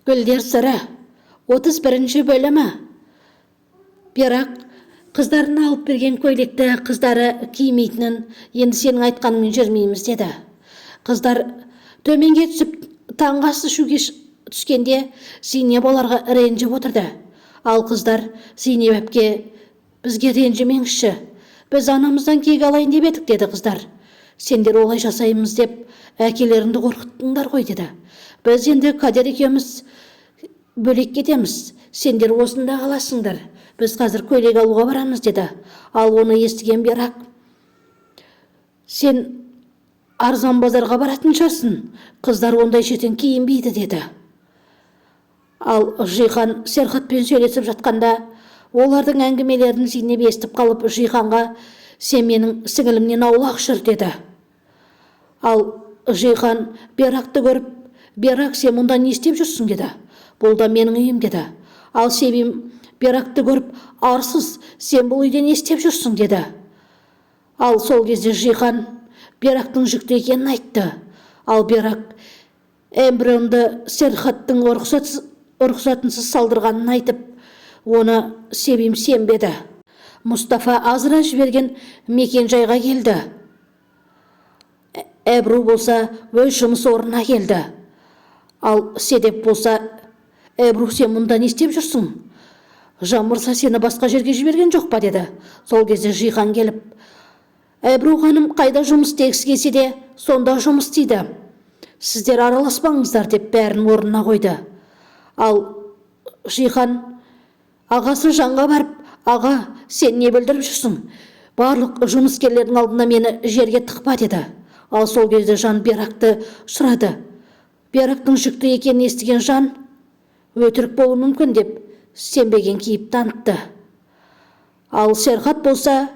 Гүлдер сыры 31 бөлімі. Бірақ қыздарын алып берген көйлекті қыздары кимейтінін енді сенің айтқаныңмен жүрмейміз деді. Қыздар төменге түсіп таңғы ас ішуге түскенде Зейнеп оларға ренжіп отырды. Ал қыздар Зейнеп әпке, бізге ренжімеңізші, біз анамыздан кек алайын деп едік деді қыздар. Сендер олай жасаймыз деп әкелеріңді қорқыттыңдар ғой деді. Біз енді Кадер екеуміз бөлек кетеміз, сендер осында қаласыңдар, біз қазір көйлек алуға барамыз деді. Ал оны естіген Бірақ, сен арзан базарға баратын шығарсың, қыздар ондай шетен киінбейді деді. Ал Жихан Серхатпен сөйлесіп жатқанда, олардың әңгімелерін Зейнеп естіп қалып, Жиханға сен менің сіңілімнен аулақ жүр деді. Ал Жихан Бирақты көріп, Бірақ сен мұнда не істеп жүрсің деді. Бұл да менің үйім деді. Ал Себим Бирақты көріп, арсыз, сен бұл үйде не істеп жүрсің деді. Ал сол кезде Жихан Берақтың жүкті екенін айтты. Ал Бірақ эмбрионды Серхаттың рұқсатынсыз салдырғанын айтып, оны Себим сенбеді. Мұстафа Азра жіберген мекен жайға келді. Әбру болса өз жұмыс орнына келді. Ал Седеп болса, Әбру сен мұнда не істеп жүрсің? Жамырса сені басқа жерге жіберген жоқ па деді. Сол кезде Жихан келіп, Әбру ханым қайда жұмыс істегісі келсе де сонда жұмыс істейді. Сіздер араласпаңыздар деп бәрін орнына қойды. Ал Жихан ағасы Жанға барып, аға, сен не білдіріп жүрсің? Барлық жұмыскерлердің алдында мені жерге тықпа деді. Ал сол кезде Жан Берақты сұрады. Берақтың жүкті екенін естіген Жан өтірік болуы мүмкін деп сенбеген кейіп танытты. Ал Серхат болса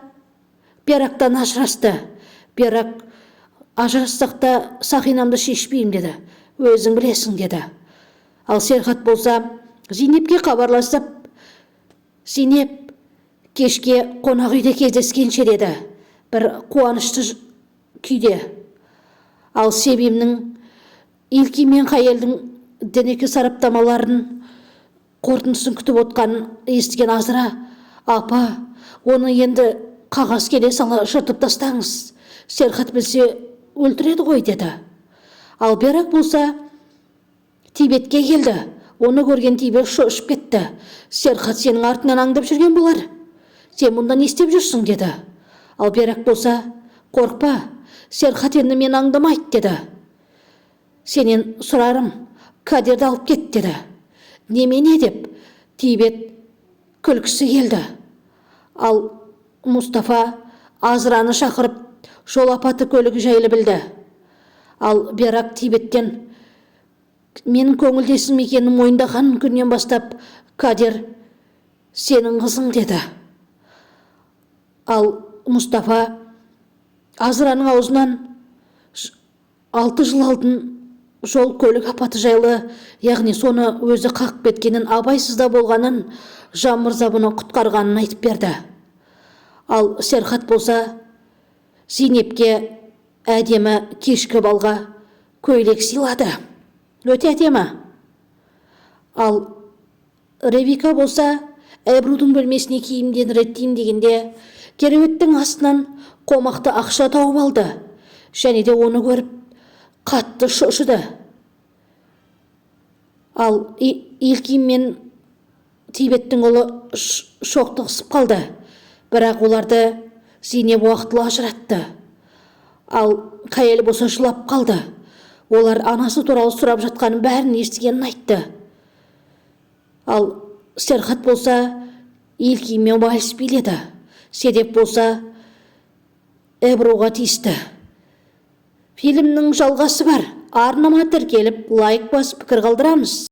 Берақтан ажырасты. Берақ, ажырассақ та сақинамды шешпеймін деді. Өзің білесің деді. Ал Серхат болса Зейнепке хабарласып, Зейнеп кешке қонақ үйде кездескенше деді. Бір қуанышты күйде. Ал Себимнің Илки мен Қайелдің денеке сараптамаларын қорытындысын күтіп отқанын естіген Азра, апа, оны енді қағаз келе сала жыртып тастаңыз, Серхат білсе өлтіреді ғой деді. Ал Берақ болса Тибетке келді. Оны көрген Тибет шошып кетті. Серхат сенің артынан аңдып жүрген болар. Сен мұнда не істеп жүрсің деді. Ал Берақ болса, қорқпа, Серхат енді мен аңдамайды деді. Сенен сұрарым, Кадерді алып кет деді. Немене деп Тибет күлкісі келді. Ал Мұстафа Азраны шақырып жол апаты көлігі жайлы білді. Ал Берақ Тибеттен менің көңілдесім екенін мойындаған күннен бастап Кадер сенің қызың деді. Ал Мұстафа Азраның аузынан 6 жыл алдын жол көлік апаты жайлы, яғни соны өзі қақып кеткенін, абайсызда болғанын, Жан мырза бұны құтқарғанын айтып берді. Ал Серхат болса Зейнепке әдемі кешкі балға көйлек сыйлады. Өте әдемі. Ал Ревика болса Әбрудың бөлмесіне киімден реттеймін дегенде кереуеттің астынан қомақты ақша тауып алды. Және де оны көріп қатты шошыды. Ал Илким мен Тибеттің ұлы шоқтығысып қалды. Бірақ оларды Зейнеп уақытылы ажыратты. Ал Қайел болса жылап қалды. Олар анасы туралы сұрап жатқанын бәрін естігенін айтты. Ал Серхат болса Илким мен вальс биледі. Седеп болса Әбруға тиісті. Фильмнің жалғасы бар. Арнама тіркеліп, лайк басып пікір қалдырамыз.